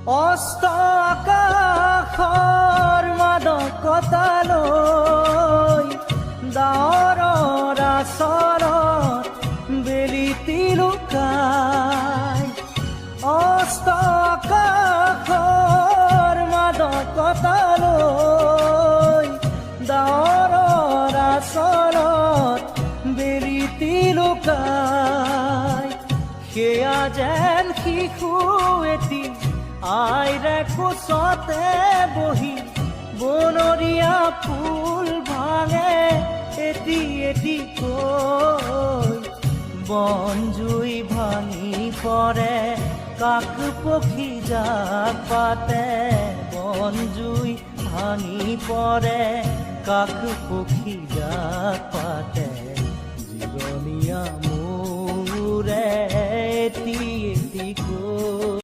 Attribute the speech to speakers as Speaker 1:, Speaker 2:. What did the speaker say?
Speaker 1: অস্ত আকাশৰ মাদকতালৈ ডাৱৰৰ আচৰত বেলিতি লুকাই। অস্ত আকাশৰ মাদকতালৈ ডাৱৰৰ আচৰত বেলিতি লুকাই। সেয়া যেন শিশু এটি আইৰে কোচতে বহি বনৰীয়া ফুল ভাঙে এটি এটিকৈ। বন জুই ভাঙি পৰে কাক পক্ষী জাক পাতে। বন জুই ভাঙি পৰে কাক পক্ষী জাক পাতে। জিৰণীয়া মোৰে এটি এটিকৈ।